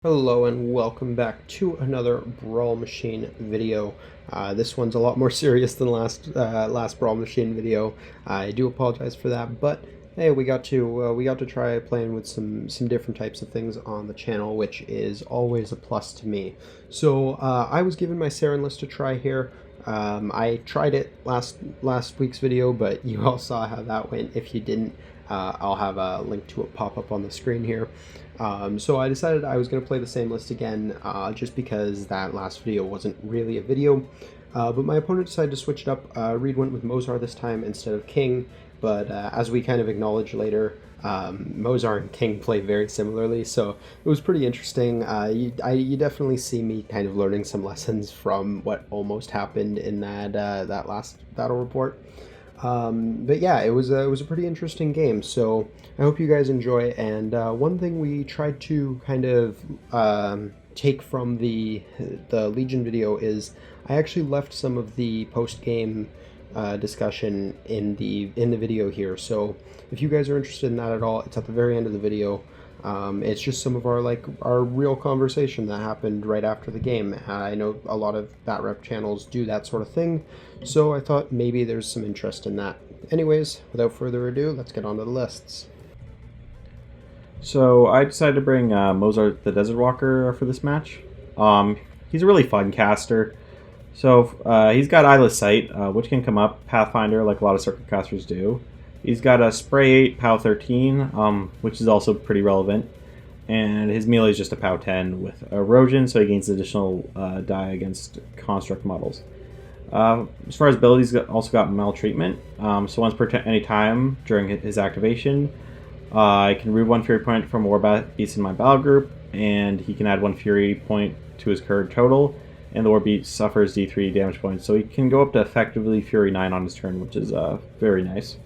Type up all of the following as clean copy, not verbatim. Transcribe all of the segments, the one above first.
Hello and welcome back to another Brawlmachine video. This one's a lot more serious than last Brawlmachine video. I do apologize for that, but hey, we got to try playing with some different types of things on the channel, which is always a plus to me. So I was given my Saeryn list to try here. I tried it last week's video, but you all saw how that went. If you didn't, I'll have a link to it pop up on the screen here. So I decided I was going to play the same list again, just because that last video wasn't really a video. But my opponent decided to switch it up. Reed went with Mohsar this time instead of King, but as we kind of acknowledge later, Mohsar and King play very similarly, so it was pretty interesting. You definitely see me kind of learning some lessons from what almost happened in that last battle report. But yeah, it was a pretty interesting game, so I hope you guys enjoy. And one thing we tried to kind of take from the Legion video is I actually left some of the post-game discussion in the video here. So if you guys are interested in that at all, it's at the very end of the video. It's just some of our real conversation that happened right after the game. I know a lot of BatRep channels do that sort of thing, so I thought maybe there's some interest in that. Anyways, without further ado, let's get on to the lists. So I decided to bring Mohsar the Desertwalker for this match. He's a really fun caster. So he's got Eyeless Sight, which can come up Pathfinder like a lot of circuit casters do. He's got a Spray 8, POW 13, which is also pretty relevant. And his melee is just a POW 10 with Erosion, so he gains additional die against construct models. As far as abilities, he's also got Maltreatment. So once per any time during his activation, I can remove one Fury point from a War Beast in my battle group, and he can add one Fury point to his current total, and the War Beast suffers D3 damage points. So he can go up to effectively Fury 9 on his turn, which is very nice.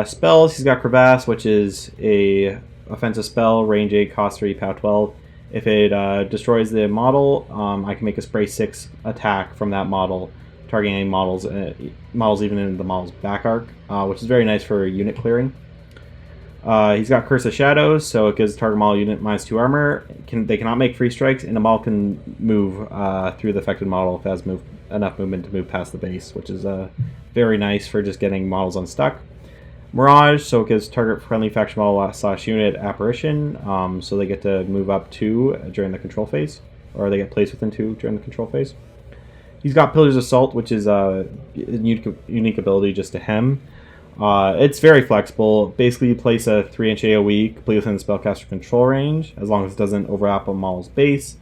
Spells, he's got Crevasse, which is a offensive spell, range 8, cost 3, POW 12. If it destroys the model, I can make a Spray 6 attack from that model, targeting any models even in the model's back arc, which is very nice for unit clearing. He's got Curse of Shadows, so it gives target model unit -2 armor. They cannot make free strikes, and the model can move through the affected model if it has enough movement to move past the base, which is very nice for just getting models unstuck. Mirage, so it gives target friendly faction model / unit apparition, so they get to move up 2 during the control phase, or they get placed within 2 during the control phase. He's got Pillar's Assault, which is a unique ability just to him. It's very flexible. Basically, you place a 3-inch AoE completely within the spellcaster control range, as long as it doesn't overlap a model's base.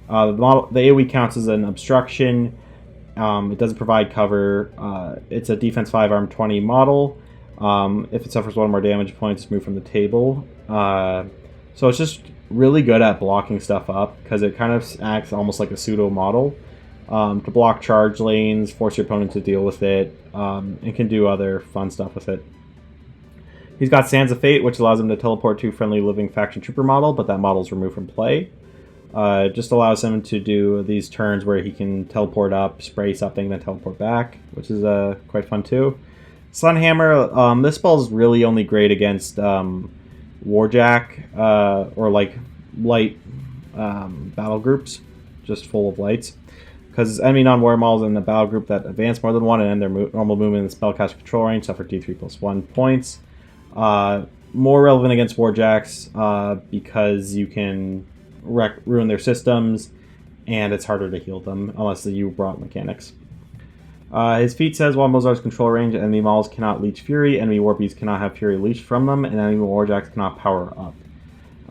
The AoE counts as an obstruction. It doesn't provide cover. It's a defense 5 arm 20 model. If it suffers 1 more damage points, it's moved from the table. So it's just really good at blocking stuff up, because it kind of acts almost like a pseudo model to block charge lanes, force your opponent to deal with it, and can do other fun stuff with it. He's got Sands of Fate, which allows him to teleport to a friendly living faction trooper model, but that model is removed from play. It just allows him to do these turns where he can teleport up, spray something, then teleport back, which is quite fun too. Sunhammer, this spell is really only great against Warjack or like light battle groups, just full of lights. Because enemy non-warrior models in the battle group that advance more than 1 and end their normal movement in the spellcaster control range suffer D3+1 points. More relevant against Warjacks because you can ruin their systems, and it's harder to heal them unless you brought mechanics. His feat says, while Mohsar's control range, enemy models cannot leech Fury, enemy War Beasts cannot have Fury leeched from them, and enemy Warjacks cannot power up.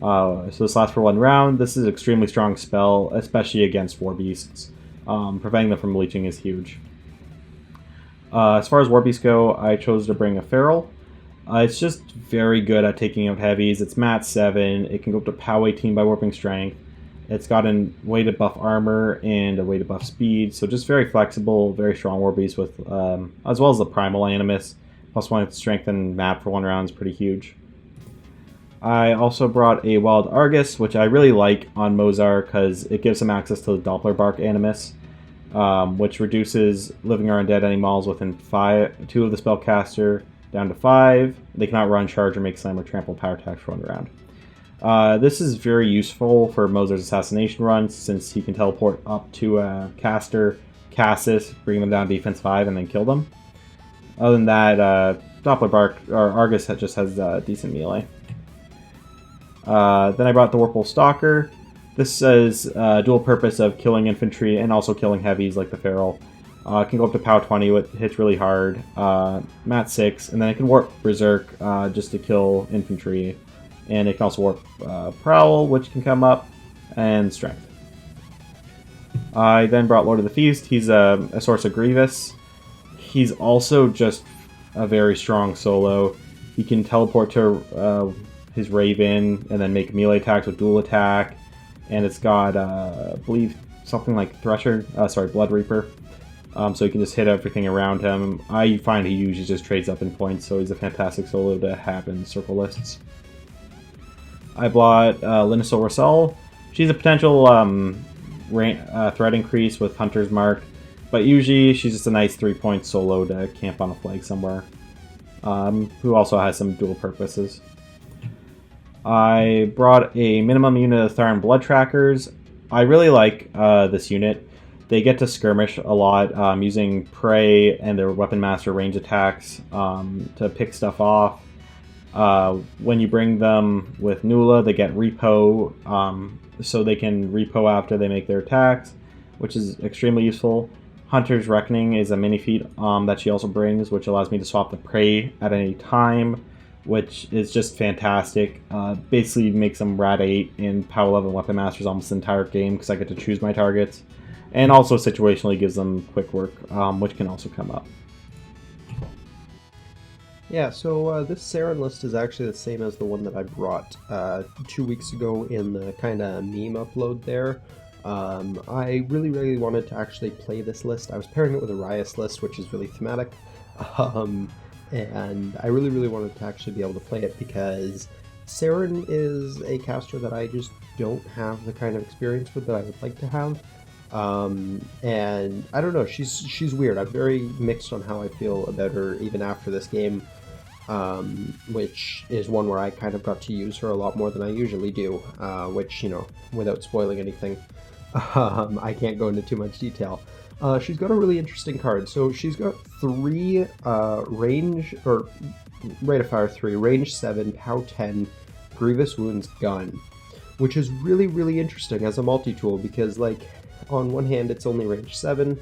So this lasts for 1 round. This is an extremely strong spell, especially against War Beasts. Preventing them from leeching is huge. As far as War Beasts go, I chose to bring a Feral. It's just very good at taking out heavies. It's mat 7. It can go up to POW 18 by Warping Strength. It's got a way to buff armor and a way to buff speed, so just very flexible, very strong War Beast with, as well as the primal Animus. +1 strength and map for 1 round is pretty huge. I also brought a Wild Argus, which I really like on Mohsar because it gives him access to the Doppler Bark Animus, which reduces living or undead enemy models within 2 of the spellcaster down to 5. They cannot run, charge, or make slam or trample power attacks for 1 round. This is very useful for Mohsar's assassination runs, since he can teleport up to a caster, cast this, bring them down defense 5, and then kill them. Other than that, Argus just has decent melee. Then I brought the Warpwolf Stalker. This is dual purpose of killing infantry and also killing heavies like the Feral. It can go up to POW 20, which hits really hard, Mat 6, and then it can warp Berserk just to kill infantry. And it can also warp Prowl, which can come up, and Strength. I then brought Lord of the Feast. He's a source of Grievous. He's also just a very strong solo. He can teleport to his Raven and then make melee attacks with dual attack. And it's got, I believe, something like Blood Reaper. So he can just hit everything around him. I find he usually just trades up in points, so he's a fantastic solo to have in circle lists. I bought Lanyssa Ryssyl. She's a potential threat increase with Hunter's Mark, but usually she's just a nice 3-point solo to camp on a flag somewhere, who also has some dual purposes. I brought a minimum unit of Tharn Bloodtrackers. I really like this unit. They get to skirmish a lot using Prey and their Weapon Master range attacks to pick stuff off. When you bring them with Nuala, they get repo, so they can repo after they make their attacks, which is extremely useful. Hunter's Reckoning is a mini feat that she also brings, which allows me to swap the Prey at any time, which is just fantastic. Basically makes them Rad 8 in POW 11 Weapon Masters almost the entire game, because I get to choose my targets. And also situationally gives them quick work, which can also come up. Yeah, so this Saeryn list is actually the same as the one that I brought 2 weeks ago in the kind of meme upload there. I really wanted to actually play this list. I was pairing it with a Rias list, which is really thematic. And I really wanted to actually be able to play it because Saeryn is a caster that I just don't have the kind of experience with that I would like to have. And I don't know, she's weird. I'm very mixed on how I feel about her even after this game, which is one where I kind of got to use her a lot more than I usually do, which, you know, without spoiling anything, I can't go into too much detail. She's got a really interesting card. So she's got 3 range, or rate of fire 3, range 7, POW 10, Grievous Wounds gun, which is really interesting as a multi-tool because, like, on one hand it's only range 7,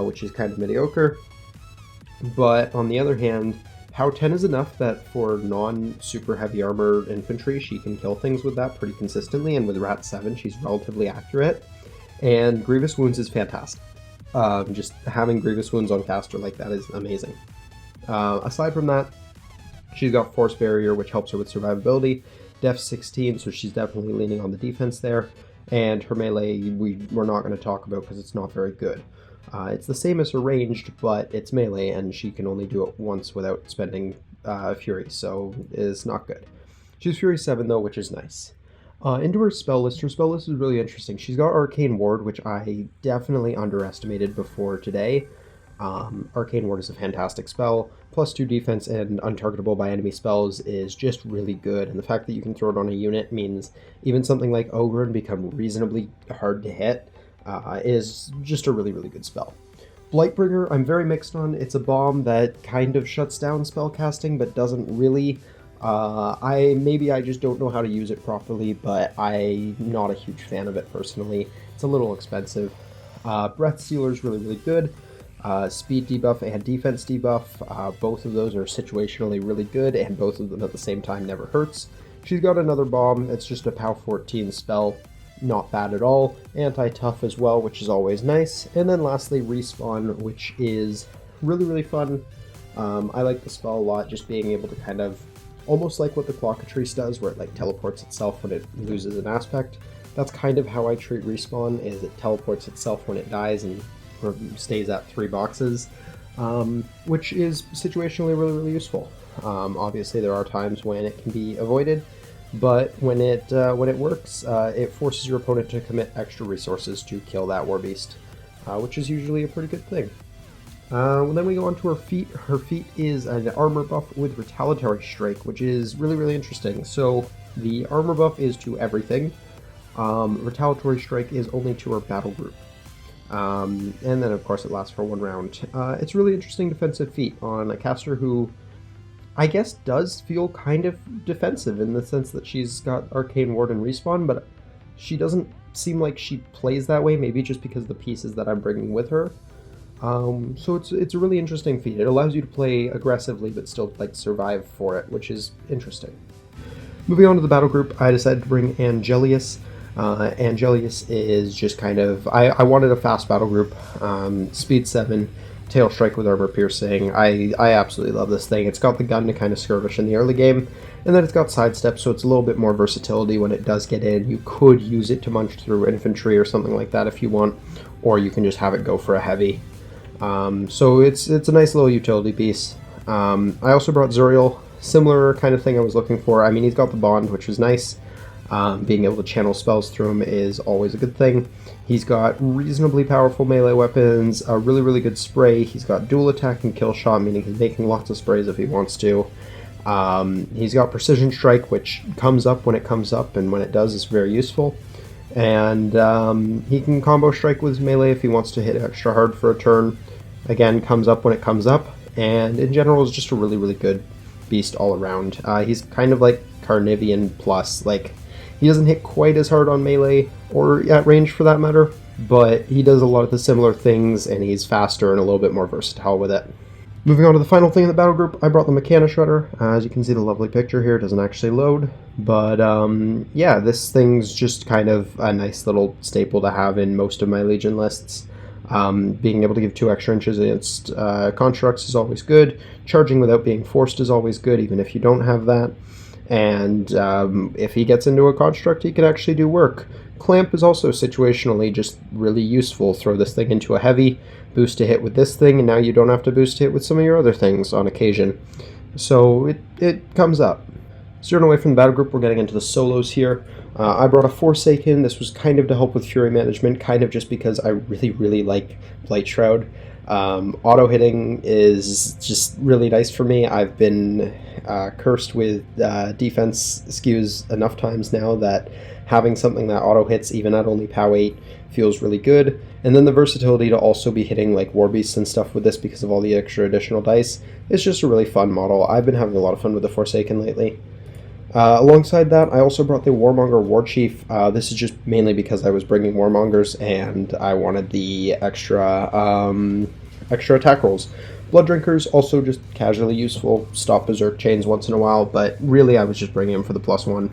which is kind of mediocre, but on the other hand, POW 10 is enough that for non-super heavy armor infantry she can kill things with that pretty consistently, and with Rat 7 she's relatively accurate, and Grievous Wounds is fantastic. Just having Grievous Wounds on caster like that is amazing. Aside from that, she's got Force Barrier, which helps her with survivability, Def 16, so she's definitely leaning on the defense there, and her melee we're not going to talk about because it's not very good. It's the same as her ranged, but it's melee, and she can only do it once without spending Fury, so it's not good. She's Fury 7 though, which is nice. Into her spell list is really interesting. She's got Arcane Ward, which I definitely underestimated before today. Arcane Ward is a fantastic spell. +2 defense and untargetable by enemy spells is just really good, and the fact that you can throw it on a unit means even something like Ogrun become reasonably hard to hit is just a really good spell. Blightbringer, I'm very mixed on. It's a bomb that kind of shuts down spell casting, but doesn't really. Maybe I just don't know how to use it properly, but I'm not a huge fan of it personally. It's a little expensive. Breath Stealer is really good. Speed debuff and defense debuff, both of those are situationally really good, and both of them at the same time never hurts. She's got another bomb. It's just a POW 14 spell. Not bad at all. Anti-tough as well, which is always nice. And then lastly, Respawn, which is really fun. I like the spell a lot, just being able to kind of, almost like what the Clockatrice does, where it like teleports itself when it loses an aspect. That's kind of how I treat Respawn, is it teleports itself when it dies and stays at 3 boxes, which is situationally really useful. Obviously there are times when it can be avoided, but when it works, it forces your opponent to commit extra resources to kill that war beast, which is usually a pretty good thing. Then we go on to her feat. Her feat is an armor buff with Retaliatory Strike, which is really interesting. So The armor buff is to everything. Retaliatory strike is only to our battle group. And then of course it lasts for 1 round. It's a really interesting defensive feat on a caster who I guess does feel kind of defensive in the sense that she's got Arcane Ward and Respawn, but she doesn't seem like she plays that way, maybe just because of the pieces that I'm bringing with her. So it's a really interesting feat. It allows you to play aggressively but still like survive for it, which is interesting. Moving on to the battle group, I decided to bring Angelius. Angelius is just kind of... I wanted a fast battle group. Speed 7, Tail Strike with Armor Piercing. I absolutely love this thing. It's got the gun to kind of skirmish in the early game, and then it's got sidestep, so it's a little bit more versatility when it does get in. You could use it to munch through infantry or something like that if you want, or you can just have it go for a heavy. So it's a nice little utility piece. I also brought Zuriel. Similar kind of thing I was looking for. I mean, he's got the bond, which is nice. Being able to channel spells through him is always a good thing. He's got reasonably powerful melee weapons, a really, really good spray. He's got dual attack and kill shot, meaning he's making lots of sprays if he wants to. He's got precision strike, which comes up when it comes up, and when it does, it's very useful. And he can combo strike with his melee if he wants to hit extra hard for a turn. Again, comes up when it comes up, and in general is just a really, really good beast all around. He's kind of like Carnivian plus, like he doesn't hit quite as hard on melee or at range for that matter, but he does a lot of the similar things, and he's faster and a little bit more versatile with it. Moving on to the final thing in the battle group, I brought the Mekanoshredder. As you can see, the lovely picture here doesn't actually load, but yeah, this thing's just kind of a nice little staple to have in most of my Legion lists. Being able to give 2 extra inches against constructs is always good. Charging without being forced is always good, even if you don't have that. And if he gets into a construct, he can actually do work. Clamp is also situationally just really useful. Throw this thing into a heavy, boost to hit with this thing, and now you don't have to boost to hit with some of your other things on occasion. So it comes up. Steering away from the battle group, we're getting into the solos here. I brought a Forsaken. This was kind of to help with Fury management, kind of just because I really, really like Blight Shroud. Auto hitting is just really nice for me. I've been cursed with defense skews enough times now that having something that auto hits even at only POW 8 feels really good. And then the versatility to also be hitting like War Beasts and stuff with this because of all the extra additional dice. It's just a really fun model. I've been having a lot of fun with the Forsaken lately. Alongside that, I also brought the Warmonger War Chief. This is just mainly because I was bringing Warmongers and I wanted the extra attack rolls. Blood Drinkers, also just casually useful, stop Berserk chains once in a while, but really I was just bringing them for the +1.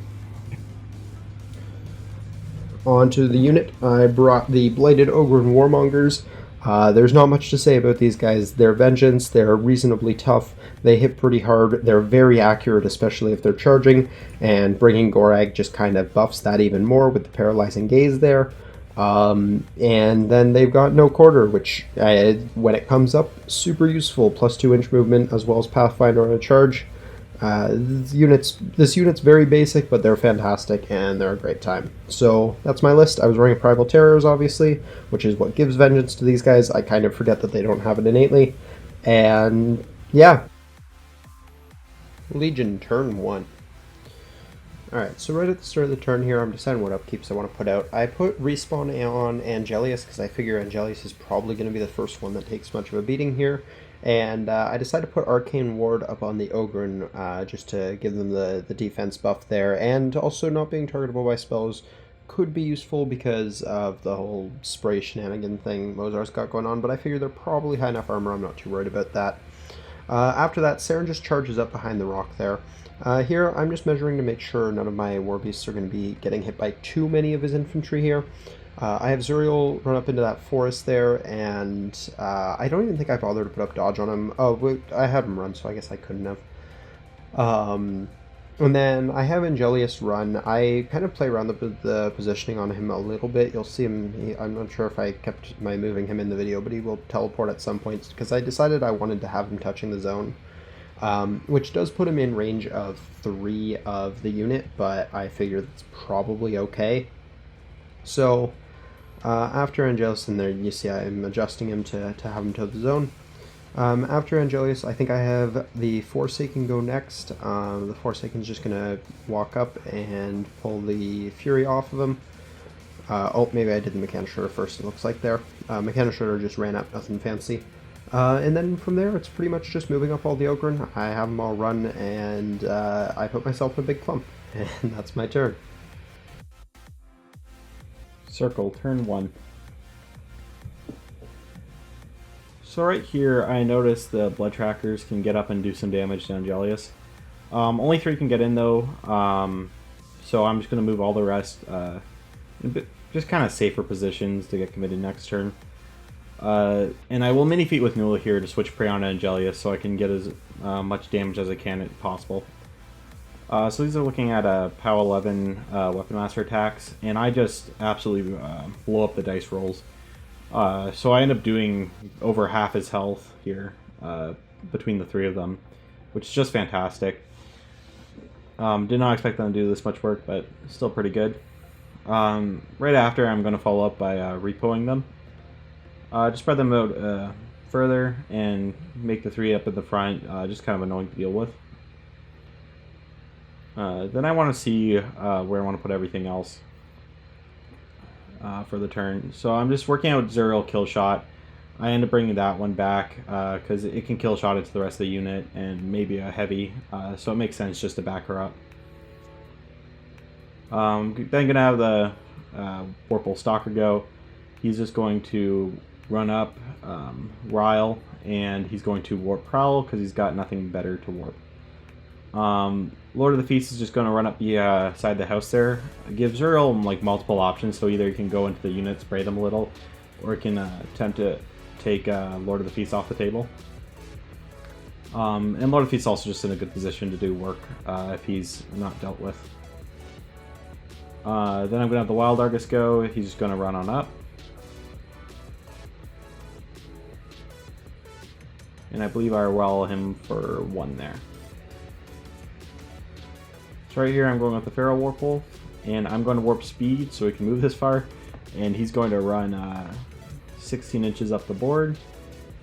On to the unit, I brought the Blighted Ogrun Warmongers. There's not much to say about these guys. They're Vengeance, they're reasonably tough, they hit pretty hard, they're very accurate, especially if they're charging, and bringing Gorag just kind of buffs that even more with the Paralyzing Gaze there. And then they've got No Quarter, which, when it comes up, super useful, +2 inch movement, as well as Pathfinder on a charge. This unit's very basic, but they're fantastic, and they're a great time. So that's my list. I was running Primal Terrors, obviously, which is what gives Vengeance to these guys. I kind of forget that they don't have it innately. And yeah. Legion, turn 1. Alright, so right at the start of the turn here, I'm deciding what upkeeps I want to put out. I put Respawn on Angelius, because I figure Angelius is probably going to be the first one that takes much of a beating here. And I decided to put Arcane Ward up on the Ogrun, just to give them the defense buff there, and also not being targetable by spells could be useful because of the whole spray shenanigan thing Mohsar's got going on, but I figure they're probably high enough armor, I'm not too worried about that. After that, Saeryn just charges up behind the rock there. Here, I'm just measuring to make sure none of my War Beasts are going to be getting hit by too many of his infantry here. I have Zuriel run up into that forest there, and I don't even think I bothered to put up dodge on him. Oh, I had him run, so I guess I couldn't have. And then I have Angelius run. I kind of play around the positioning on him a little bit. You'll see him, I'm not sure if I kept my moving him in the video, but he will teleport at some points, because I decided I wanted to have him touching the zone. Which does put him in range of 3 of the unit, but I figure that's probably okay. So after Angelius in there, you see I'm adjusting him to have him toe the zone. After Angelius, I think I have the Forsaken go next. The Forsaken's just going to walk up and pull the Fury off of him. Oh, maybe I did the Mekanoshredder first, it looks like there. Mekanoshredder just ran up, nothing fancy. And then from there, it's pretty much just moving up all the Ogrun. I have them all run, and I put myself in a big clump. And that's my turn. Circle, turn 1. So right here, I noticed the Bloodtrackers can get up and do some damage to Angelius. Only 3 can get in though, so I'm just going to move all the rest just kind of safer positions to get committed next turn. And I will mini feat with Nuala here to switch prey on Angelius so I can get as much damage as I can if possible. So these are looking at POW 11 Weapon Master attacks, and I just absolutely blow up the dice rolls. So I end up doing over half his health here between the 3 of them, which is just fantastic. Did not expect them to do this much work, but still pretty good. Right after, I'm going to follow up by repoing them. Just spread them out further and make the 3 up at the front just kind of annoying to deal with. Then I want to see where I want to put everything else for the turn. So I'm just working out Zuriel kill shot. I end up bringing that one back because it can kill shot into the rest of the unit and maybe a heavy, so it makes sense just to back her up. Then gonna have the Warpwolf Stalker go. He's just going to run up Ryle, and he's going to warp Prowl because he's got nothing better to warp. Lord of the Feast is just going to run up the side of the house there. Give Zuriel like multiple options, so either he can go into the unit, spray them a little, or he can attempt to take Lord of the Feast off the table. And Lord of the Feast is also just in a good position to do work if he's not dealt with. Then I'm going to have the Wild Argus go. He's just going to run on up. And I believe I roll him for 1 there. So right here I'm going with the Feral Warpwolf, and I'm going to warp speed so he can move this far, and he's going to run 16 inches up the board,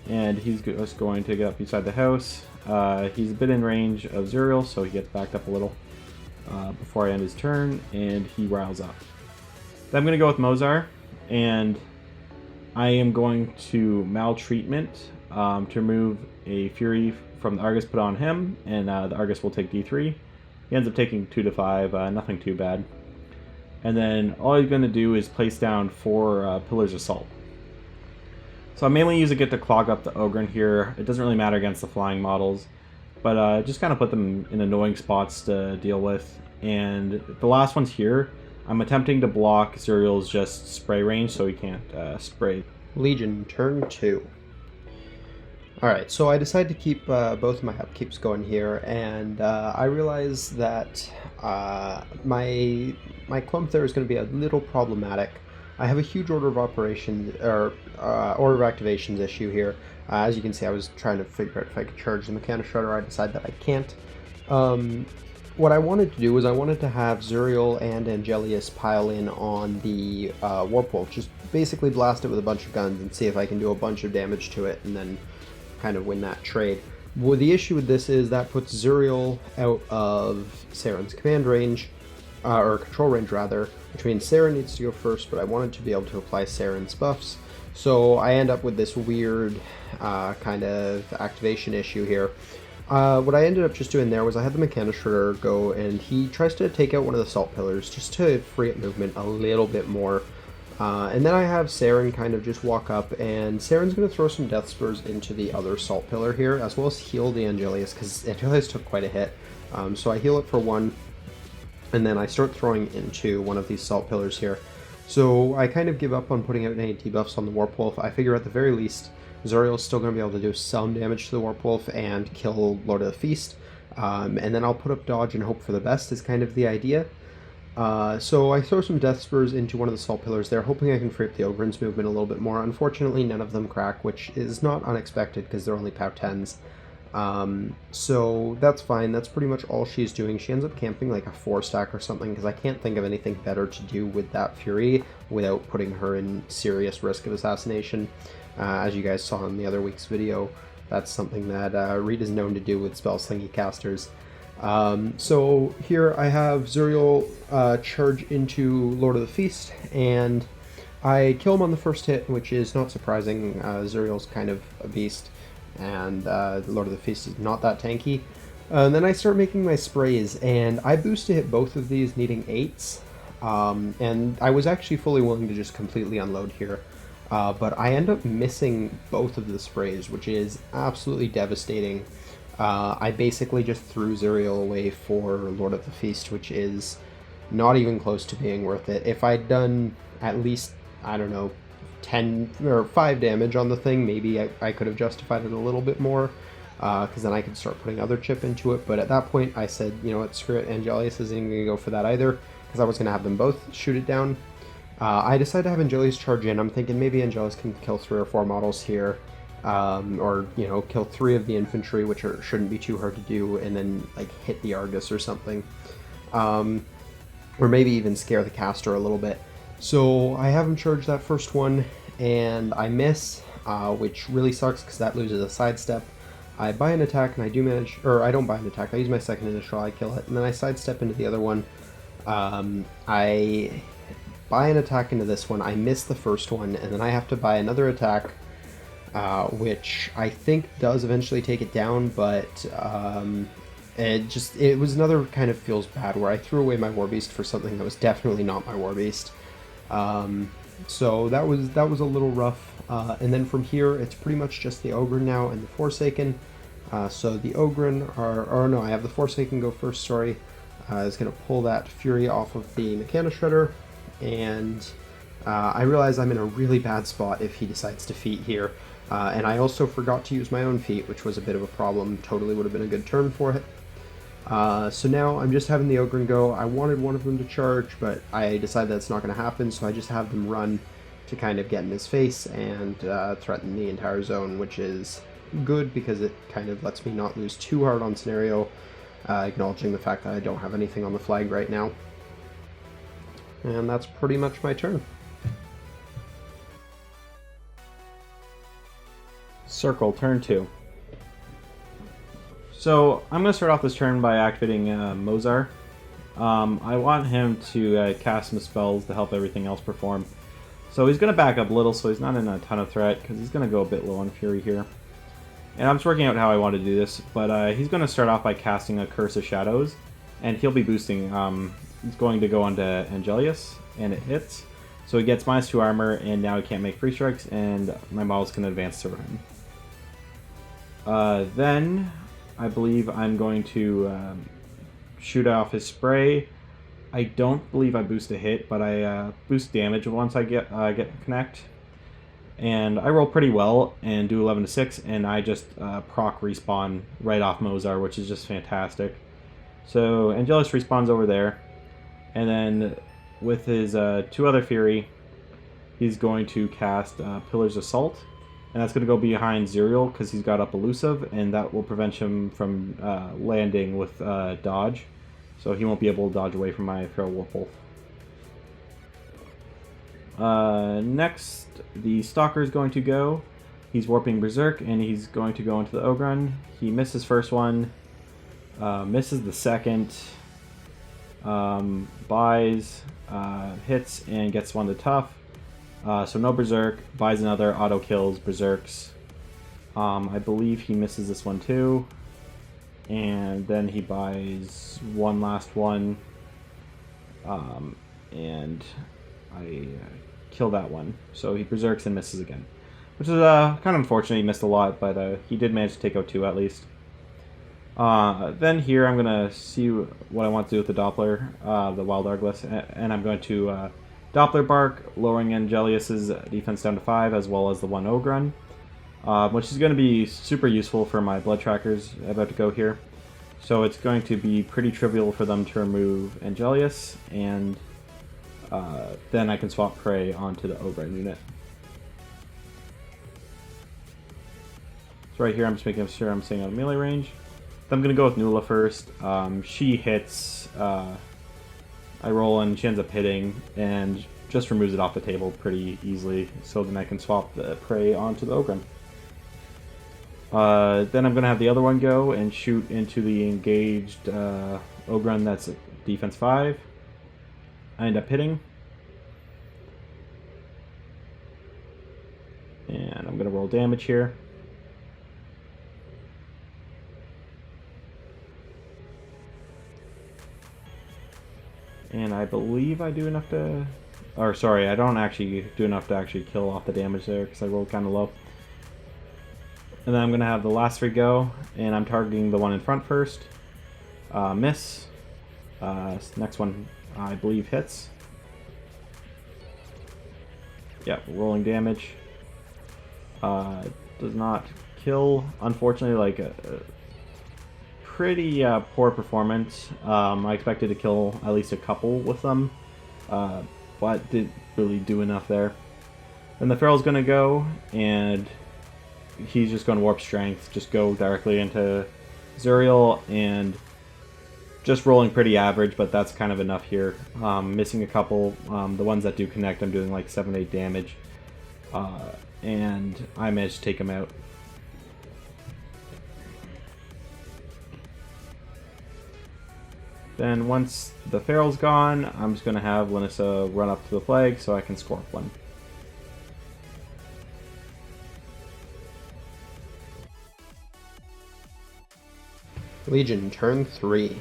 and he's just going to get up beside the house. He's a bit in range of Zuriel, so he gets backed up a little before I end his turn, and he riles up. Then I'm going to go with Mohsar, and I am going to Maltreatment to remove a Fury from the Argus put on him, and the Argus will take D3. He ends up taking 2 to 5, nothing too bad. And then all he's going to do is place down 4 Pillars of Salt. So I'm mainly using it to clog up the Ogrun here. It doesn't really matter against the flying models, but just kind of put them in annoying spots to deal with. And the last one's here. I'm attempting to block Zuriel's just spray range so he can't spray. Legion, turn 2. Alright, so I decided to keep both of my upkeeps going here, and I realized that my clump there is going to be a little problematic. I have a huge order of operations, or order of activations issue here. As you can see, I was trying to figure out if I could charge the Mekanoshredder. I decided that I can't. What I wanted to do was I wanted to have Zuriel and Angelius pile in on the Warpwolf, just basically blast it with a bunch of guns and see if I can do a bunch of damage to it, and then kind of win that trade. Well, the issue with this is that puts Zuriel out of Saeryn's command range, or control range rather, which means Saeryn needs to go first, but I wanted to be able to apply Saeryn's buffs. So I end up with this weird kind of activation issue here. What I ended up just doing there was I had the Mekanoshredder go, and he tries to take out one of the Salt Pillars just to free up movement a little bit more. And then I have Saeryn kind of just walk up, and Saeryn's going to throw some Death Spurs into the other Salt Pillar here, as well as heal the Angelius, because Angelius took quite a hit. So I heal it for 1, and then I start throwing into one of these Salt Pillars here. So I kind of give up on putting out any debuffs on the Warpwolf. I figure at the very least, Zuriel's still going to be able to do some damage to the Warpwolf and kill Lord of the Feast. And then I'll put up dodge and hope for the best is kind of the idea. So I throw some Death Spurs into one of the Salt Pillars there, hoping I can free up the Ogrun's movement a little bit more. Unfortunately, none of them crack, which is not unexpected because they're only POW 10s. So that's fine. That's pretty much all she's doing. She ends up camping like a 4-stack or something because I can't think of anything better to do with that Fury without putting her in serious risk of assassination. As you guys saw in the other week's video. That's something that Reed is known to do with spell slingy casters. So here I have Zuriel charge into Lord of the Feast, and I kill him on the first hit, which is not surprising. Zuriel's kind of a beast, and the Lord of the Feast is not that tanky. And then I start making my sprays, and I boost to hit both of these, needing 8s. And I was actually fully willing to just completely unload here. But I end up missing both of the sprays, which is absolutely devastating. I basically just threw Zuriel away for Lord of the Feast, which is not even close to being worth it. If I'd done at least, I don't know, 10 or 5 damage on the thing, maybe I could have justified it a little bit more, because then I could start putting other chip into it. But at that point, I said, you know what, screw it, Angelius isn't going to go for that either, because I was going to have them both shoot it down. I decided to have Angelius charge in. I'm thinking maybe Angelius can kill 3 or 4 models here, or, you know, kill 3 of the infantry, which shouldn't be too hard to do, and then, like, hit the Argus or something. Or maybe even scare the caster a little bit. So I have him charge that first one, and I miss, which really sucks because that loses a sidestep. I buy an attack, and I do manage, or I don't buy an attack, I use my second initial, I kill it, and then I sidestep into the other one. I buy an attack into this one, I miss the first one, and then I have to buy another attack, which I think does eventually take it down, but it was another kind of feels bad where I threw away my Warbeast for something that was definitely not my Warbeast. So that was a little rough. And then from here, it's pretty much just the Ogrun now and the Forsaken. So the Ogrun or no, I have the Forsaken go first, sorry. Is going to pull that Fury off of the Mekanoshredder, and I realize I'm in a really bad spot if he decides to feat here. And I also forgot to use my own feat, which was a bit of a problem. Totally would have been a good turn for it. So now I'm just having the Ogrun go. I wanted one of them to charge, but I decided that's not going to happen, so I just have them run to kind of get in his face and threaten the entire zone, which is good because it kind of lets me not lose too hard on scenario, acknowledging the fact that I don't have anything on the flag right now. And that's pretty much my turn. Circle, turn 2. So I'm going to start off this turn by activating Mohsar. I want him to cast some spells to help everything else perform. So he's going to back up a little, so he's not in a ton of threat, because he's going to go a bit low on Fury here. And I'm just working out how I want to do this, but he's going to start off by casting a Curse of Shadows, and he'll be boosting. It's going to go onto Angelius, and it hits. So he gets -2 armor, and now he can't make free strikes, and my models can advance through him. Then I believe I'm going to shoot off his spray. I don't believe I boost a hit, but I boost damage once I get connect. And I roll pretty well and do 11 to 6, and I just proc respawn right off Mohsar, which is just fantastic. So Angelius respawns over there, and then with his 2 other Fury, he's going to cast Pillar's Assault, and that's going to go behind Zuriel because he's got up Elusive, and that will prevent him from landing with dodge, so he won't be able to dodge away from my Feral Warpwolf. Next, the Stalker is going to go. He's warping Berserk, and he's going to go into the Ogrun. He misses first one, misses the second, buys, hits, and gets one to tough. So no Berserk, buys another, auto kills, Berserks. I believe he misses this one too. And then he buys one last one. And I kill that one. So he Berserks and misses again. Which is kind of unfortunate, he missed a lot, but he did manage to take out 2 at least. Then here I'm going to see what I want to do with the Doppler, the Wild Arglist, and I'm going to Doppler Bark, lowering Angelius's defense down to 5, as well as the 1 Ogrun, which is going to be super useful for my Bloodtrackers about to go here. So it's going to be pretty trivial for them to remove Angelius, and then I can swap Prey onto the Ogrun unit. So right here I'm just making sure I'm staying out of melee range. I'm going to go with Nuala first. She hits, I roll and she ends up hitting and just removes it off the table pretty easily, so then I can swap the Prey onto the Ogrun. Then I'm going to have the other one go and shoot into the engaged Ogrun that's defense 5. I end up hitting. And I'm going to roll damage here. And I believe I do enough to... Or sorry, I don't actually do enough to actually kill off the damage there because I rolled kind of low. And then I'm going to have the last 3 go, and I'm targeting the one in front first. Miss. Next one, I believe, hits. Yep, rolling damage. Does not kill. Unfortunately, like a pretty poor performance. I expected to kill at least a couple with them, but didn't really do enough there. Then the Feral's going to go, and he's just going to warp strength, just go directly into Zuriel, and just rolling pretty average, but that's kind of enough here. Missing a couple. The ones that do connect, I'm doing like 7-8 damage, and I managed to take him out. Then once the Feral's gone, I'm just going to have Lanyssa run up to the flag so I can score one. Legion, turn 3.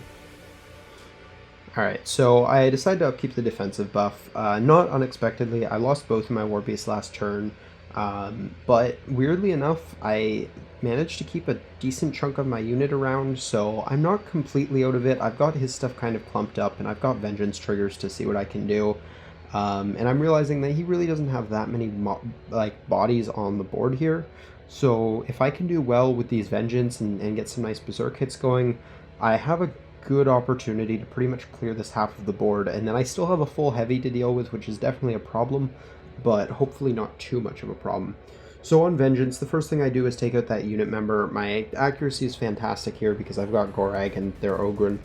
Alright, so I decided to upkeep the defensive buff. Not unexpectedly, I lost both of my war beasts last turn, but weirdly enough, I managed to keep a decent chunk of my unit around, so I'm not completely out of it. I've got his stuff kind of clumped up, and I've got vengeance triggers to see what I can do. And I'm realizing that he really doesn't have that many bodies on the board here. So if I can do well with these vengeance and get some nice berserk hits going, I have a good opportunity to pretty much clear this half of the board. And then I still have a full heavy to deal with, which is definitely a problem, but hopefully not too much of a problem. So on vengeance, the first thing I do is take out that unit member. My accuracy is fantastic here because I've got Gorag and their Ogrun.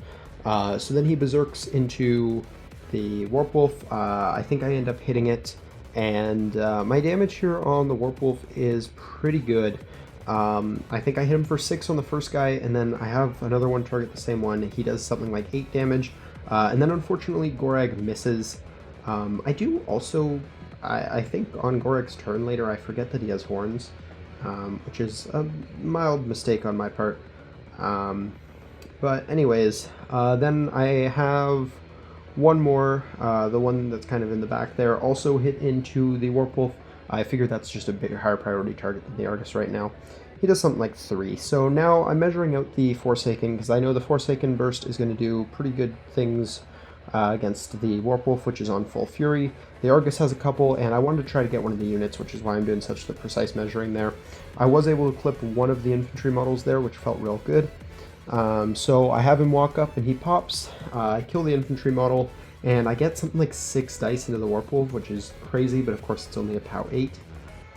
So then he berserks into the Warpwolf. I think I end up hitting it, and my damage here on the Warpwolf is pretty good. I think I hit him for 6 on the first guy, and then I have another one target the same one. He does something like 8 damage, and then unfortunately Gorag misses. I do also, I think on Gorag's turn later, I forget that he has horns, which is a mild mistake on my part. But anyways, then I have one more, the one that's kind of in the back there, also hit into the Warpwolf. I figure that's just a bigger, higher priority target than the Argus right now. He does something like 3. So now I'm measuring out the Forsaken, because I know the Forsaken burst is going to do pretty good things against the Warpwolf, which is on full fury. The Argus has a couple, and I wanted to try to get one of the units, which is why I'm doing such the precise measuring there. I was able to clip one of the infantry models there, which felt real good. So I have him walk up, and he pops. I kill the infantry model, and I get something like 6 dice into the Warpwolf, which is crazy, but of course it's only a POW 8.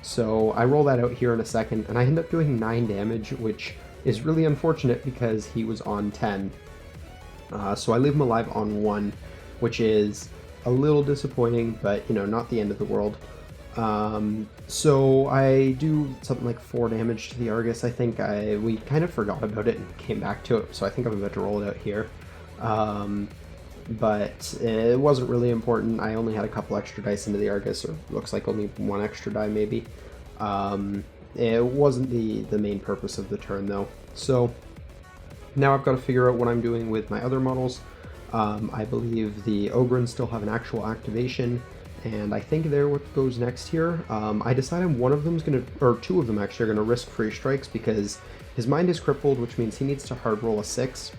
So I roll that out here in a second, and I end up doing 9 damage, which is really unfortunate because he was on 10. So I leave him alive on 1, which is a little disappointing, but, you know, not the end of the world. So I do something like 4 damage to the Argus. I think we kind of forgot about it and came back to it, so I think I'm about to roll it out here. But it wasn't really important. I only had a couple extra dice into the Argus, or looks like only 1 extra die maybe. It wasn't the main purpose of the turn though. So now I've got to figure out what I'm doing with my other models. I believe the Ogrun still have an actual activation, and I think they're what goes next here. I decided one of them's gonna, or 2 of them actually, are gonna risk free strikes because his mind is crippled, which means he needs to hard roll a 6.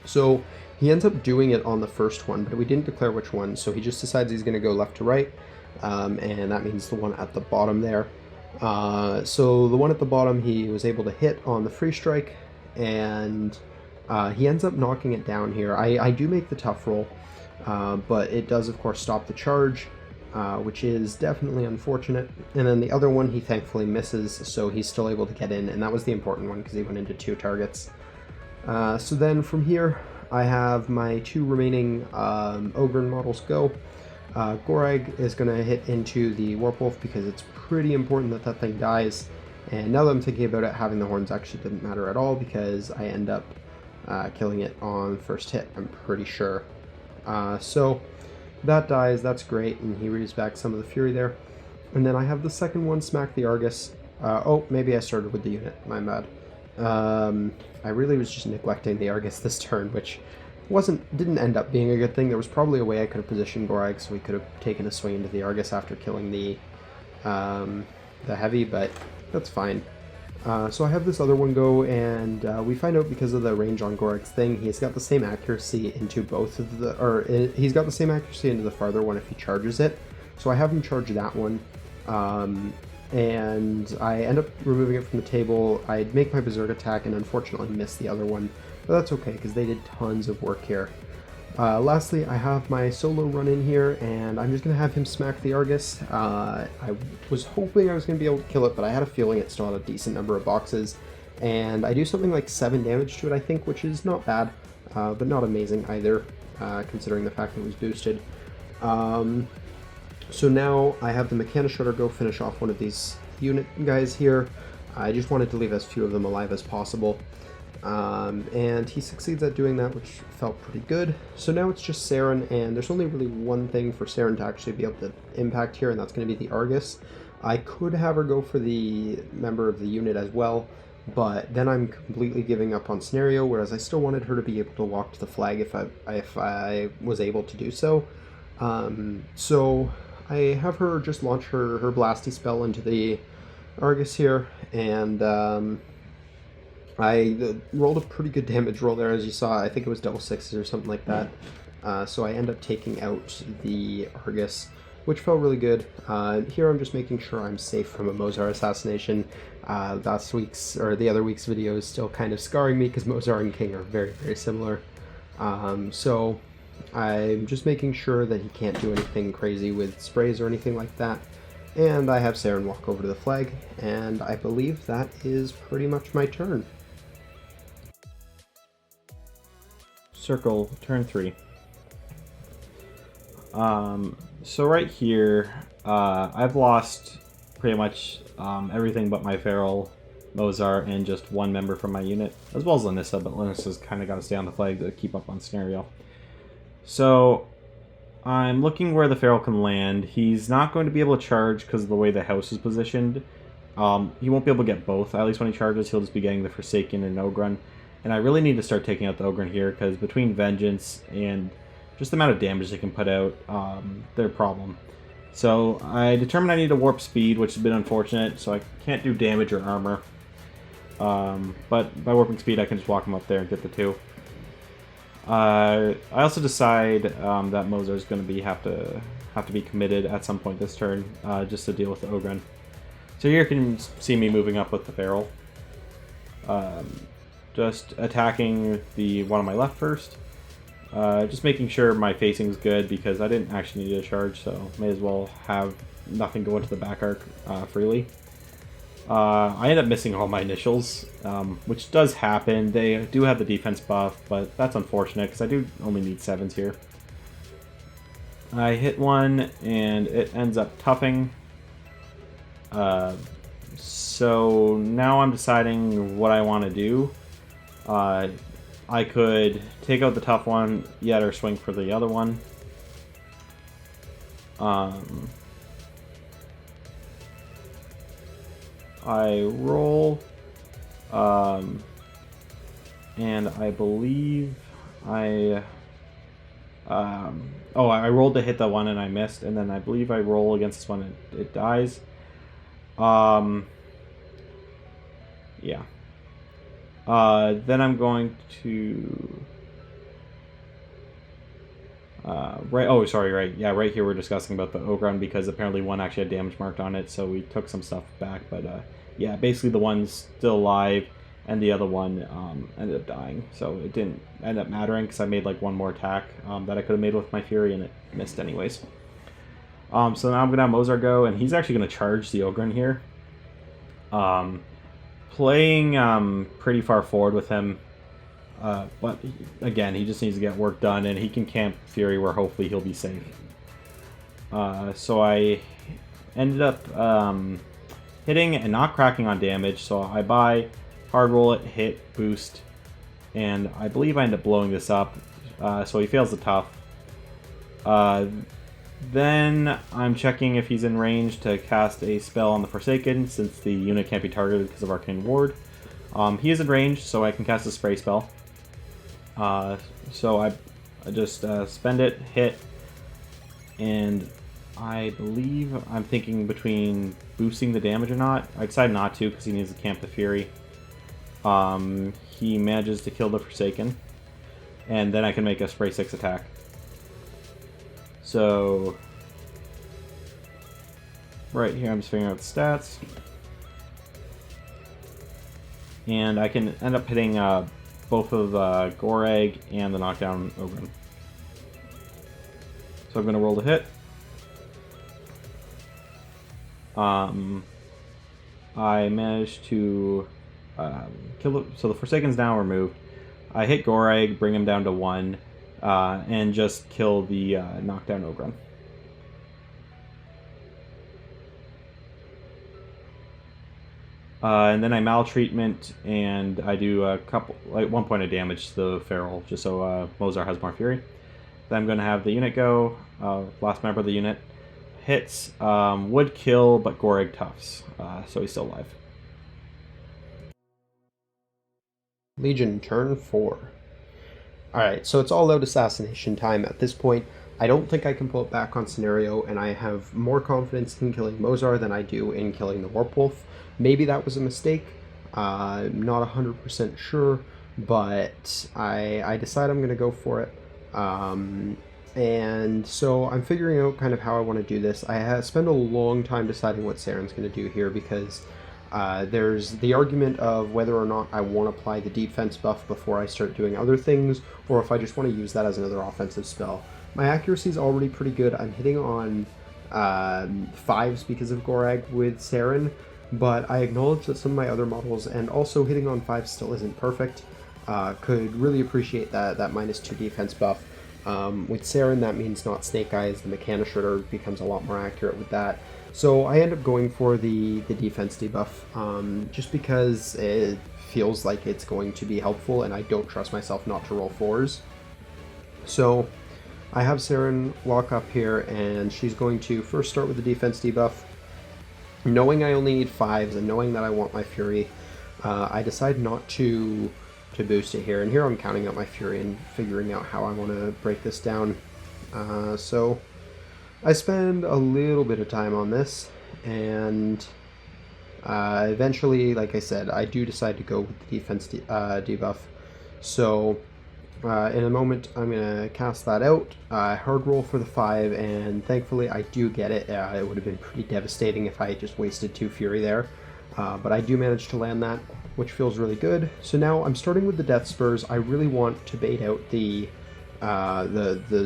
So he ends up doing it on the first one, but we didn't declare which one, so he just decides he's gonna go left to right, and that means the one at the bottom there. So the one at the bottom he was able to hit on the free strike, and he ends up knocking it down here. I do make the tough roll, but it does of course stop the charge, which is definitely unfortunate. And then the other one he thankfully misses, so he's still able to get in, and that was the important one because he went into 2 targets. So then from here I have my 2 remaining Ogrun models go. Gorag is going to hit into the Warpwolf because it's pretty important that that thing dies. And now that I'm thinking about it, having the horns actually didn't matter at all because I end up killing it on first hit, I'm pretty sure. So that dies, that's great, and he reads back some of the fury there. And then I have the second one, Smack the Argus. Oh, maybe I started with the unit, my bad. I really was just neglecting the Argus this turn, which didn't end up being a good thing. There was probably a way I could have positioned Gorag so we could have taken a swing into the Argus after killing the heavy, but that's fine. So I have this other one go, and we find out because of the range on Gorag's thing, he's got the same accuracy into both of the, or he's got the same accuracy into the farther one if he charges it. So I have him charge that one, and I end up removing it from the table. I make my Berserk attack and unfortunately miss the other one, but that's okay because they did tons of work here. Lastly, I have my solo run in here, and I'm just going to have him smack the Argus. I was hoping I was going to be able to kill it, but I had a feeling it still had a decent number of boxes, and I do something like 7 damage to it, I think, which is not bad, but not amazing either, considering the fact that it was boosted. So now I have the Mekanoshredder go finish off one of these unit guys here. I just wanted to leave as few of them alive as possible. And he succeeds at doing that, which felt pretty good. So now it's just Saeryn, and there's only really one thing for Saeryn to actually be able to impact here, and that's going to be the Argus. I could have her go for the member of the unit as well, but then I'm completely giving up on scenario, whereas I still wanted her to be able to walk to the flag if I was able to do so. So I have her just launch her blasty spell into the Argus here, and I rolled a pretty good damage roll there, as you saw. I think it was double sixes or something like that. So I end up taking out the Argus, which felt really good. Here I'm just making sure I'm safe from a Mohsar assassination. Last week's, or the other week's video is still kind of scarring me because Mohsar and King are very, very similar. So I'm just making sure that he can't do anything crazy with sprays or anything like that. And I have Saeryn walk over to the flag, and I believe that is pretty much my turn. Circle, turn 3. So right here, I've lost pretty much everything but my Feral, Mohsar, and just one member from my unit, as well as Lanyssa, but Lanyissa's kind of got to stay on the flag to keep up on scenario. So I'm looking where the Feral can land. He's not going to be able to charge because of the way the house is positioned. He won't be able to get both. At least when he charges, he'll just be getting the Forsaken and Ogrun. And I really need to start taking out the Ogrun here, because between Vengeance and just the amount of damage they can put out, they're a problem. So I determined I need to warp speed, which has been unfortunate, so I can't do damage or armor. But by warping speed, I can just walk him up there and get the 2. I also decide that Mohsar is going to have to be committed at some point this turn, just to deal with the Ogrun. So here you can see me moving up with the Feral. Just attacking the one on my left first. Just making sure my facing is good because I didn't actually need a charge, so may as well have nothing go into the back arc freely. I end up missing all my initials, which does happen. They do have the defense buff, but that's unfortunate because I do only need 7s here. I hit one and it ends up toughing. So now I'm deciding what I want to do. I could take out the tough one yet or swing for the other one. I roll, and I believe I rolled to hit the one and I missed, and then I believe I roll against this one and it dies. Yeah. Then I'm going to right here we're discussing about the Ogrun because apparently one actually had damage marked on it, so we took some stuff back, but yeah, basically the one's still alive and the other one ended up dying, so it didn't end up mattering because I made like one more attack that I could have made with my Fury and it missed anyways. So now I'm gonna have Mohsar go, and he's actually gonna charge the Ogrun here. Playing pretty far forward with him, but again, he just needs to get work done, and he can camp Fury where hopefully he'll be safe. So I ended up hitting and not cracking on damage, so I buy, hard roll it, hit, boost, and I believe I end up blowing this up, so he fails the tough. Then I'm checking if he's in range to cast a spell on the Forsaken, since the unit can't be targeted because of Arcane Ward. He is in range, so I can cast a spray spell. So I just spend it, hit, and I believe I'm thinking between boosting the damage or not. I decide not to because he needs to camp the Fury. He manages to kill the Forsaken, and then I can make a spray 6 attack. So right here I'm just figuring out the stats. And I can end up hitting both of Gorag and the knockdown Ogrun. So I'm going to roll the hit. I managed to kill so the Forsaken's now removed. I hit Gorag, bring him down to 1, and just kill the knockdown Ogrun. And then I maltreatment, and I do a couple, like 1 point of damage to the feral, just so Mohsar has more fury. Then I'm going to have the unit go. Last member of the unit hits, would kill, but Gorag toughs, so he's still alive. Legion, turn 4. Alright, so it's all out assassination time at this point. I don't think I can pull it back on scenario, and I have more confidence in killing Mohsar than I do in killing the Warpwolf. Maybe that was a mistake, not 100% sure, but I decide I'm going to go for it. And so I'm figuring out kind of how I want to do this. I have spent a long time deciding what Saeryn's going to do here, because there's the argument of whether or not I want to apply the defense buff before I start doing other things, or if I just want to use that as another offensive spell. My accuracy is already pretty good. I'm hitting on 5s because of Gorag with Saeryn, but I acknowledge that some of my other models, and also hitting on 5 still isn't perfect, could really appreciate that -2 defense buff. With Saeryn, that means not Snake Eyes. The Mekanoshredder becomes a lot more accurate with that. So I end up going for the defense debuff, just because it feels like it's going to be helpful, and I don't trust myself not to roll 4s. So I have Saeryn walk up here, and she's going to first start with the defense debuff. Knowing I only need 5s, and knowing that I want my Fury, I decide not to boost it here. And here I'm counting out my Fury and figuring out how I want to break this down. So I spend a little bit of time on this, and eventually, like I said, I do decide to go with the defense debuff. So in a moment, I'm going to cast that out, hard roll for the 5, and thankfully I do get it. It would have been pretty devastating if I had just wasted 2 Fury there, but I do manage to land that, which feels really good. So now I'm starting with the Death Spurs. I really want to bait out the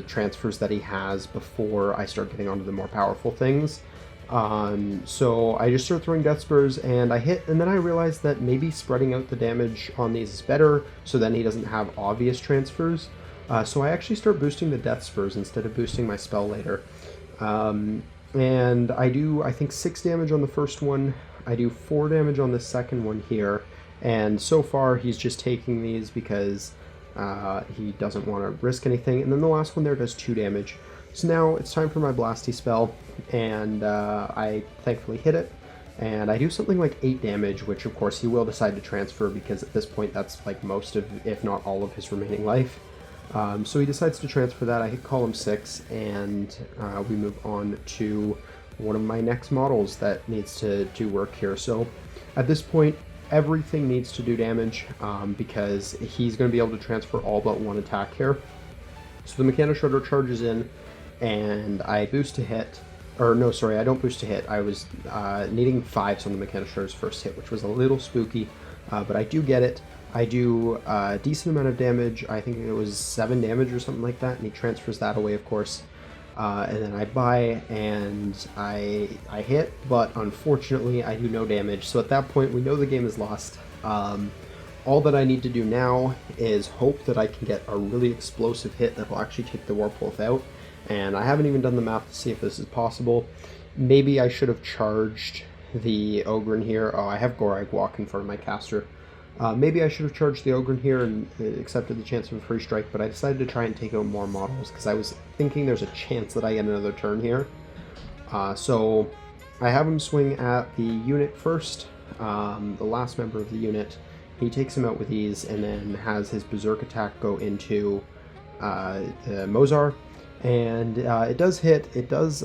transfers that he has before I start getting onto the more powerful things. So I just start throwing Death Spurs, and I hit, and then I realize that maybe spreading out the damage on these is better, so then he doesn't have obvious transfers. So I actually start boosting the Death Spurs instead of boosting my spell later. And I do, I think, 6 damage on the first one. I do 4 damage on the second one here, and so far he's just taking these because he doesn't want to risk anything. And then the last one there does 2 damage. So now it's time for my Blasty spell, and I thankfully hit it, and I do something like 8 damage, which of course he will decide to transfer, because at this point that's like most of, if not all of, his remaining life. So he decides to transfer that. I hit column 6, and we move on to one of my next models that needs to do work here. So at this point, everything needs to do damage, because he's going to be able to transfer all but 1 attack here. So the Mekanoshredder charges in, and I boost to hit, or no, sorry, I don't boost to hit. I was needing 5s on the Mekanoshredder's first hit, which was a little spooky, but I do get it. I do a decent amount of damage. I think it was 7 damage or something like that, and he transfers that away, of course. And then I buy, and I hit, but unfortunately I do no damage. So at that point, we know the game is lost. All that I need to do now is hope that I can get a really explosive hit that will actually take the Warpwolf out. And I haven't even done the math to see if this is possible. Maybe I should have charged the Ogrun here. Oh, I have Gorag walk in front of my caster. Maybe I should have charged the Ogrun here and accepted the chance of a free strike, but I decided to try and take out more models because I was thinking there's a chance that I get another turn here. So I have him swing at the unit first, the last member of the unit. He takes him out with ease and then has his Berserk attack go into Mohsar. And it does hit. It does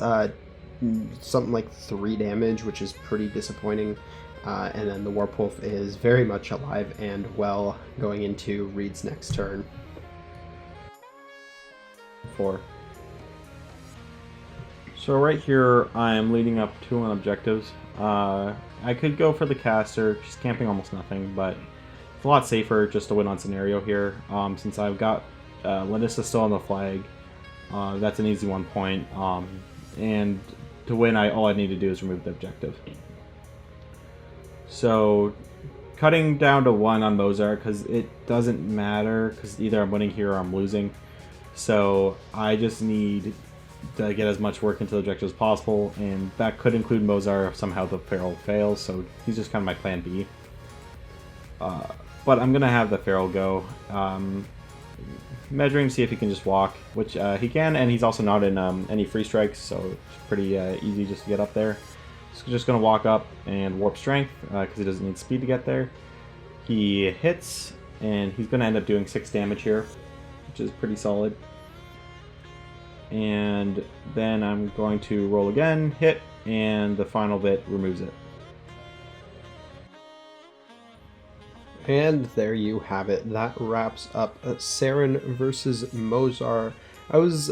something like 3 damage, which is pretty disappointing. And then the Warpwolf is very much alive and well going into Reed's next turn. 4. So right here, I'm leading up 2 on objectives. I could go for the caster. She's camping almost nothing, but it's a lot safer just to win on scenario here. Since I've got Lanyssa still on the flag, that's an easy 1 point. And to win, all I need to do is remove the objective. So cutting down to 1 on Mohsar, because it doesn't matter, because either I'm winning here or I'm losing. So I just need to get as much work into the objective as possible, and that could include Mohsar if somehow the Feral fails, so he's just kind of my plan B. But I'm going to have the Feral go. Measuring to see if he can just walk, which he can, and he's also not in any free strikes, so it's pretty easy just to get up there. He's just going to walk up and warp strength, because he doesn't need speed to get there. He hits, and he's going to end up doing 6 damage here, which is pretty solid. And then I'm going to roll again, hit, and the final bit removes it. And there you have it. That wraps up Saeryn versus Mohsar.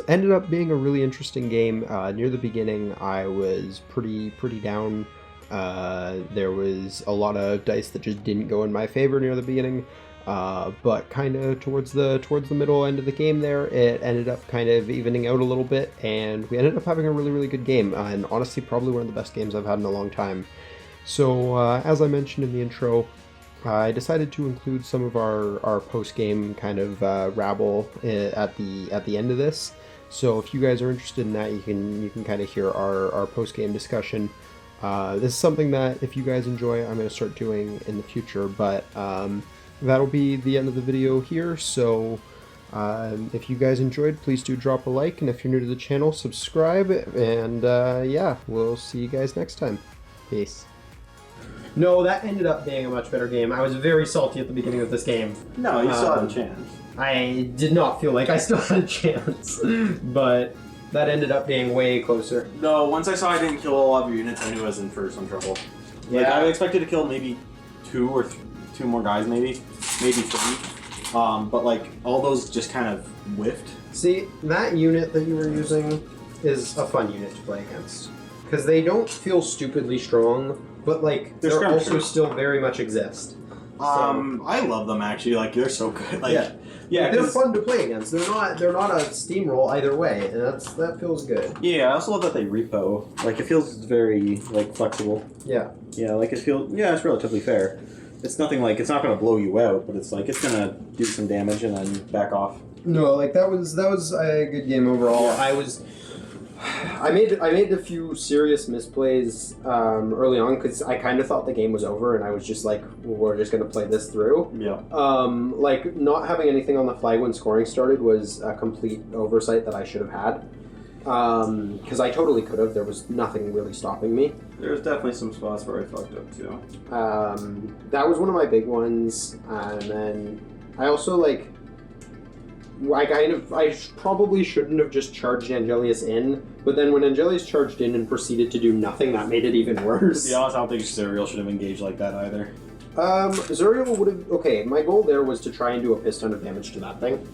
Ended up being a really interesting game. Near the beginning, I was pretty down. There was a lot of dice that just didn't go in my favor near the beginning. But kind of towards the middle end of the game there, it ended up kind of evening out a little bit, and we ended up having a really good game. And honestly, probably one of the best games I've had in a long time. So as I mentioned in the intro, I decided to include some of our post-game kind of rabble at the end of this. So if you guys are interested in that, you can kind of hear our post-game discussion. This is something that if you guys enjoy, I'm going to start doing in the future, but that'll be the end of the video here. So if you guys enjoyed, please do drop a like, and if you're new to the channel, subscribe, and yeah, we'll see you guys next time. Peace. No, that ended up being a much better game. I was very salty at the beginning of this game. No, you still have a chance. I did not feel like I still had a chance, but that ended up being way closer. No, once I saw I didn't kill all of your units, I knew I was in for some trouble. Yeah. Like, I expected to kill maybe 2 or 2 more guys, maybe 3. But like all those just kind of whiffed. See, that unit that you were using is a fun unit to play against because they don't feel stupidly strong, but like they're also still very much exist. I love them actually. Like they're so good. Like yeah, they're fun to play against. They're not a steamroll either way, and that feels good. Yeah, I also love that they repo. Like it feels very like flexible. Yeah. Yeah, like it's relatively fair. It's nothing like it's not going to blow you out, but it's like it's going to do some damage and then back off. No, like that was a good game overall. Yeah. I made a few serious misplays early on because I kind of thought the game was over, and I was just like, well, we're just going to play this through. Yeah. Like not having anything on the flag when scoring started was a complete oversight that I should have had. Because I totally could have. There was nothing really stopping me. There's definitely some spots where I fucked up too. That was one of my big ones, and then I also like. I probably shouldn't have just charged Angelius in, but then when Angelius charged in and proceeded to do nothing, that made it even worse. To be honest, I don't think Zuriel should have engaged like that either. Zuriel would have. Okay, my goal there was to try and do a piss ton of damage to that thing.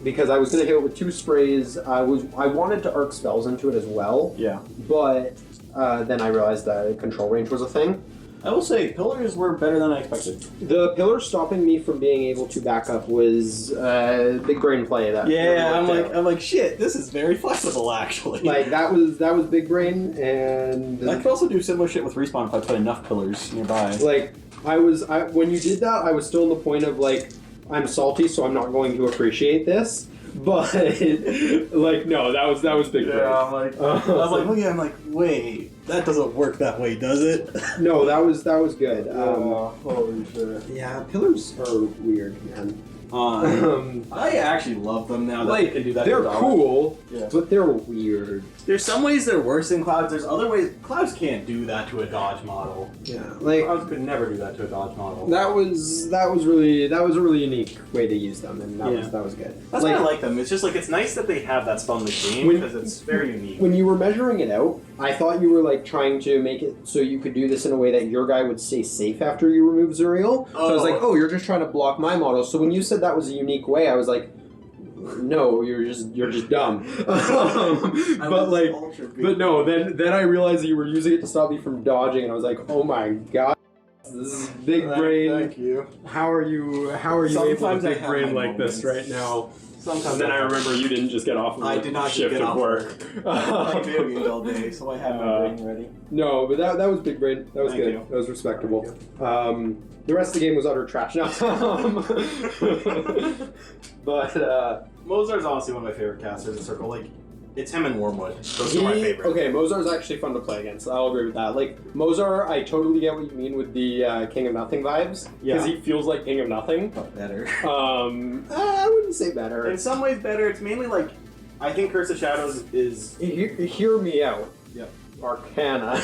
Because I was going to hit it with 2 sprays. I wanted to arc spells into it as well. Yeah. But then I realized that control range was a thing. I will say, pillars were better than I expected. The pillar stopping me from being able to back up was big brain play. That I'm like, shit, this is very flexible actually. Like that was big brain, and I could also do similar shit with respawn if I put enough pillars nearby. Like when you did that, I was still in the point of like, I'm salty, so I'm not going to appreciate this. But like, no, that was big brain. Yeah, I'm like, I was like, looking at him like, wait, that doesn't work that way, does it? No, that was good. Holy shit. Yeah, pillars are weird, man. I actually love them now that like, they can do that. they're cool, Yeah. but they're weird. There's some ways they're worse than clouds. There's other ways. Clouds can't do that to a dodge model. Yeah, like Clouds could never do that to a dodge model. that was a really unique way to use them, and that was good. That's why I like them. It's just like it's nice that they have that spell in the game because it's very unique. When you were measuring it out, I thought you were like trying to make it so you could do this in a way that your guy would stay safe after you remove Zuriel. So I was like, oh, you're just trying to block my model. So when you said that was a unique way, I was like, no, you're just dumb. But no, then I realized that you were using it to stop me from dodging, and I was like, oh my god, this is big brain. Thank you. How are you able Sometimes to I big have brain my like this moments. right now? Sometimes And then I remember you didn't just get off of I a did not shift get of off work. I play video games all day, so I have my brain ready. No, but that was big brain. That was Thank good. you. That was respectable. The rest of the game was utter trash. No. But Mohsar's honestly one of my favorite casters in Circle. Like, it's him and Wormwood. Those are my favorite. Okay, Mohsar's actually fun to play against. I'll agree with that. Like, Mohsar, I totally get what you mean with the King of Nothing vibes. Because he feels like King of Nothing. But better. I wouldn't say better. In some ways better. It's mainly like, I think Curse of Shadows is... Hear me out. Yep. Arcana.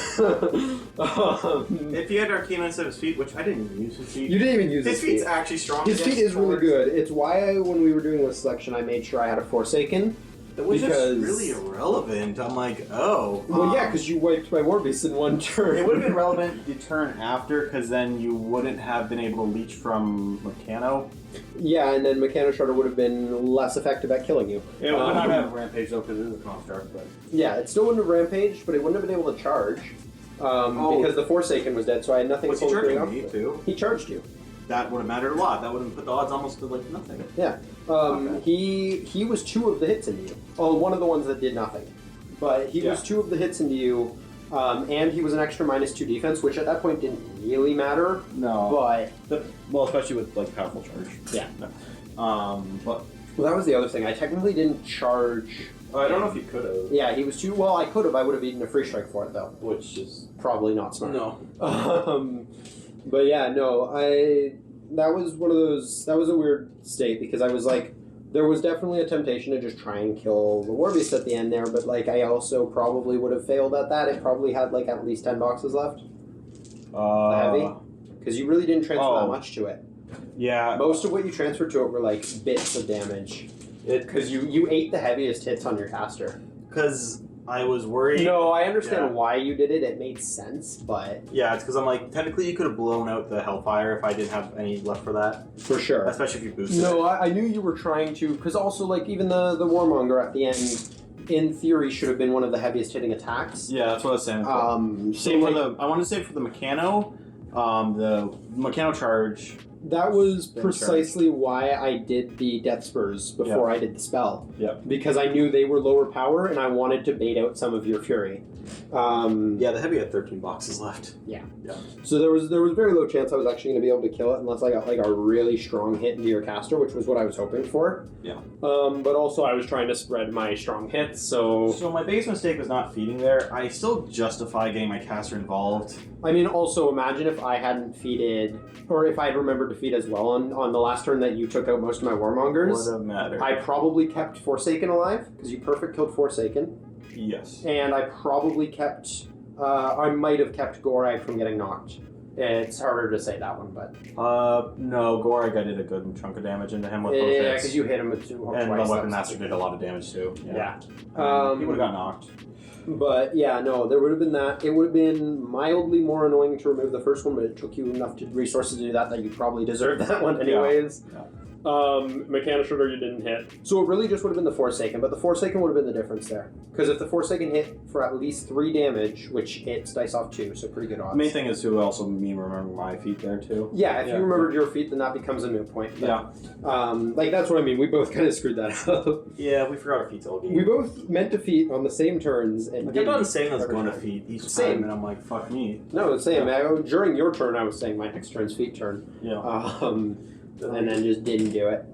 If he had Arcana instead of his feet, which I didn't even use his feet. You didn't even use his feet. His feet's actually strong. His feet is really good. It's why when we were doing this selection, I made sure I had a Forsaken. It was because... just really irrelevant. I'm like, oh. Well, yeah, because you wiped my War Beast in one turn. It would have been relevant the turn after, because then you wouldn't have been able to leech from Mekano. Yeah, and then Mekanoshredder would have been less effective at killing you. It would not have Rampage though, because it is a construct, but... Yeah, it still wouldn't have rampaged, but it wouldn't have been able to charge. Because the Forsaken was dead, so I had nothing Was to he pull charging off. me, too? He charged you. That would have mattered a lot. That would have put the odds almost to, like, nothing. Yeah. He was 2 of the hits into you. Oh, one of the ones that did nothing. But he was 2 of the hits into you, and he was an extra -2 defense, which at that point didn't really matter. No. But... Well, especially with, like, powerful charge. Yeah. No. Well, that was the other thing. I technically didn't charge... I don't know if you could have. Yeah, he was too... Well, I could have. I would have eaten a free strike for it, though. Which is probably not smart. No. But yeah, no, that was one of those... That was a weird state, because I was like... There was definitely a temptation to just try and kill the War Beast at the end there, but like I also probably would have failed at that. It probably had like at least 10 boxes left. The heavy. Because you really didn't transfer that much to it. Yeah. Most of what you transferred to it were like bits of damage. Because you ate the heaviest hits on your caster. Because I was worried. No, I understand why you did it. It made sense, but... Yeah, it's because I'm like, technically you could have blown out the Hellfire if I didn't have any left for that. For sure. Especially if you boosted No, it. I knew you were trying to... Because also, like, even the Warmonger at the end, in theory, should have been one of the heaviest hitting attacks. Yeah, that's what I was saying. Same for the... I want to say for the Mekano, the Mekano charge... That was precisely why I did the Death Spurs before I did the spell. Yep. Because I knew they were lower power, and I wanted to bait out some of your fury. Yeah, the heavy had 13 boxes left. Yeah. Yeah. So there was very low chance I was actually going to be able to kill it unless I got like a really strong hit into your caster, which was what I was hoping for. Yeah. But also I was trying to spread my strong hits, so... So my biggest mistake was not feeding there. I still justify getting my caster involved. I mean, also imagine if I hadn't feeded, or if I had remembered to feed as well on the last turn that you took out most of my Warmongers. Would have mattered. I probably kept Forsaken alive, because you perfect killed Forsaken. Yes. And I probably kept, I might have kept Gorag from getting knocked. It's harder to say that one, but... No, Gorag, I did a good chunk of damage into him with both hits. Yeah, because you hit him with 2 twice. And the Weapon Master did a lot of damage too. Yeah. He would have got knocked. But yeah, no, there would have been that. It would have been mildly more annoying to remove the first one, but it took you enough resources to do that you probably deserved that one anyways. Yeah. Mekanoshredder you didn't hit. So it really just would have been the Forsaken, but the Forsaken would have been the difference there. Because if the Forsaken hit for at least 3 damage, which hits dice off 2, so pretty good odds. The main thing is to also me remember my feet there too. Yeah, if you remembered your feet, then that becomes a moot point. But, yeah. Like that's what I mean. We both kind of screwed that up. Yeah, we forgot our feet all game. We both meant to feet on the same turns and I kept on saying I was going to feet each Same. time, and I'm like, fuck me. No, same. During your turn, I was saying my next turn's feet turn. Yeah. And then just didn't do it.